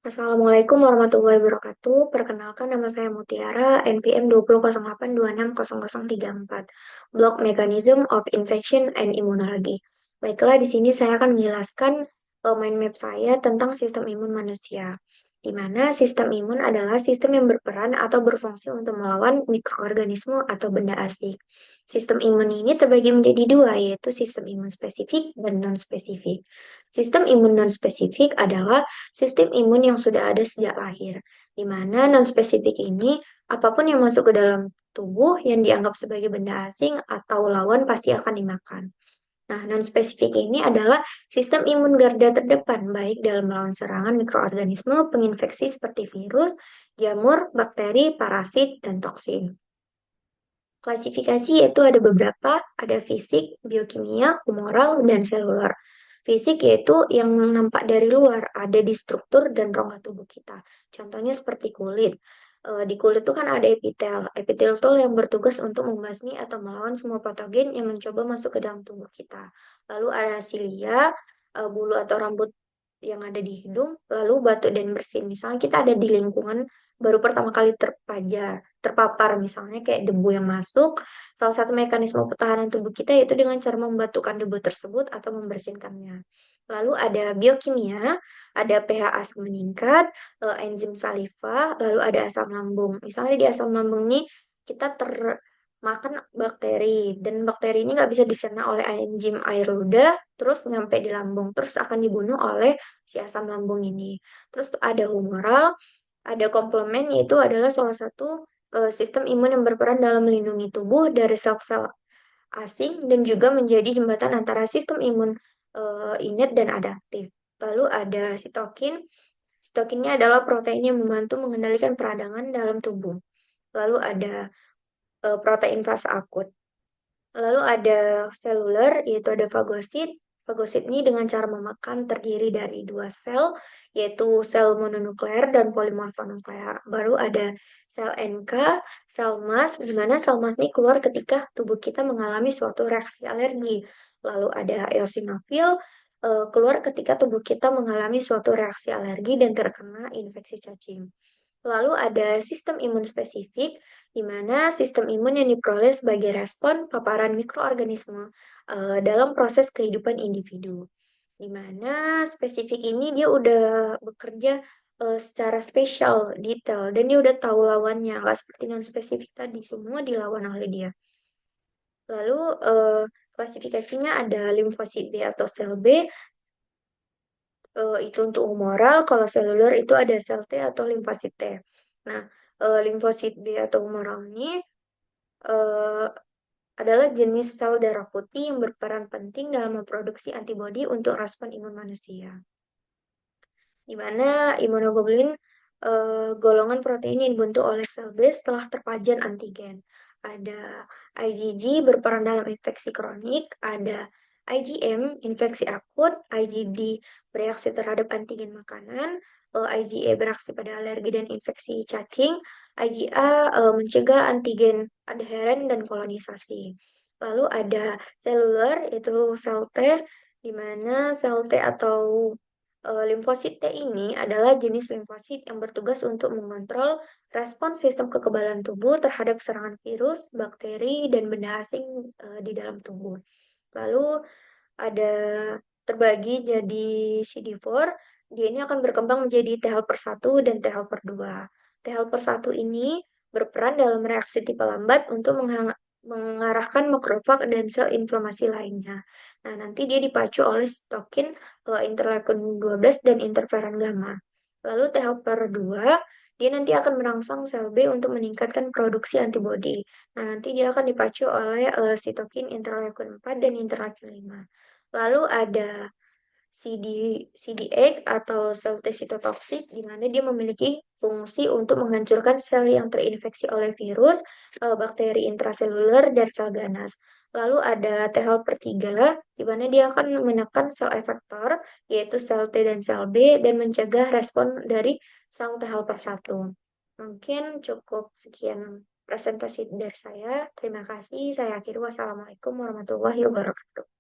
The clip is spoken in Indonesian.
Assalamualaikum warahmatullahi wabarakatuh. Perkenalkan nama saya Mutiara, NPM 2008260034, Block Mechanism of Infection and Immunology. Baiklah, di sini saya akan menjelaskan mind map saya tentang sistem imun manusia, di mana sistem imun adalah sistem yang berperan atau berfungsi untuk melawan mikroorganisme atau benda asing. Sistem imun ini terbagi menjadi dua, yaitu sistem imun spesifik dan non-spesifik. Sistem imun non-spesifik adalah sistem imun yang sudah ada sejak lahir, di mana non-spesifik ini apapun yang masuk ke dalam tubuh yang dianggap sebagai benda asing atau lawan pasti akan dimakan. Nah, non-spesifik ini adalah sistem imun garda terdepan, baik dalam melawan serangan mikroorganisme penginfeksi seperti virus, jamur, bakteri, parasit, dan toksin. Klasifikasi yaitu ada beberapa, ada fisik, biokimia, humoral, dan seluler. Fisik yaitu yang nampak dari luar, ada di struktur dan rongga tubuh kita. Contohnya seperti kulit. Di kulit itu kan ada epitel. Epitel itu yang bertugas untuk membasmi atau melawan semua patogen yang mencoba masuk ke dalam tubuh kita. Lalu ada silia, bulu atau rambut yang ada di hidung, lalu batuk dan bersin. Misalnya kita ada di lingkungan baru pertama kali terpapar misalnya kayak debu yang masuk, salah satu mekanisme pertahanan tubuh kita yaitu dengan cara membatukkan debu tersebut atau membersihkannya. Lalu ada biokimia, ada pH asam meningkat, enzim saliva, lalu ada asam lambung. Misalnya di asam lambung ini kita termakan bakteri dan bakteri ini nggak bisa dicerna oleh enzim air ludah, terus nyampe di lambung, terus akan dibunuh oleh si asam lambung ini. Terus ada humoral, ada komplement yaitu adalah salah satu sistem imun yang berperan dalam melindungi tubuh dari sel-sel asing dan juga menjadi jembatan antara sistem imun innate dan adaptif. Lalu ada sitokin. Sitokinnya adalah protein yang membantu mengendalikan peradangan dalam tubuh. Lalu ada protein fase akut. Lalu ada seluler, yaitu ada fagosit. Fagosit ini dengan cara memakan terdiri dari dua sel, yaitu sel mononuklear dan polimorfonuklear. Baru ada sel NK, sel MAS, di mana sel MAS ini keluar ketika tubuh kita mengalami suatu reaksi alergi. Lalu ada eosinofil, keluar ketika tubuh kita mengalami suatu reaksi alergi dan terkena infeksi cacing. Lalu ada sistem imun spesifik, di mana sistem imun yang diperoleh sebagai respon paparan mikroorganisme dalam proses kehidupan individu. Di mana spesifik ini dia udah bekerja secara spesial, detail, dan dia udah tahu lawannya, nggak seperti non spesifik tadi, semua dilawan oleh dia. Lalu klasifikasinya ada limfosit B atau sel B, itu untuk humoral, kalau seluler itu ada sel T atau limfosit T. Nah, limfosit B atau humoral ini eh, adalah jenis sel darah putih yang berperan penting dalam memproduksi antibodi untuk respon imun manusia. Di mana imunoglobulin golongan protein yang dibentuk oleh sel B setelah terpajan antigen. Ada IgG berperan dalam infeksi kronik, ada IgM infeksi akut, IgD bereaksi terhadap antigen makanan, IgE bereaksi pada alergi dan infeksi cacing, IgA mencegah antigen adheren dan kolonisasi. Lalu ada seluler, yaitu sel T, di mana sel T atau limfosit T ini adalah jenis limfosit yang bertugas untuk mengontrol respon sistem kekebalan tubuh terhadap serangan virus, bakteri, dan benda asing di dalam tubuh. Lalu ada terbagi jadi CD4, dia ini akan berkembang menjadi T helper 1 dan T helper 2. T helper 1 ini berperan dalam reaksi tipe lambat untuk mengarahkan makrofag dan sel inflamasi lainnya. Nah, nanti dia dipacu oleh sitokin, interleukin 12 dan interferon gamma. Lalu T helper 2, dia nanti akan merangsang sel B untuk meningkatkan produksi antibodi. Nah, nanti dia akan dipacu oleh sitokin interleukin 4 dan interleukin 5. Lalu ada CD8 atau sel T sitotoksik, di mana dia memiliki fungsi untuk menghancurkan sel yang terinfeksi oleh virus, bakteri intraseluler, dan sel ganas. Lalu ada T helper 3, di mana dia akan menekan sel efektor, yaitu sel T dan sel B, dan mencegah respon dari sel T helper 1. Mungkin cukup sekian presentasi dari saya. Terima kasih. Saya akhiri. Wassalamualaikum warahmatullahi wabarakatuh.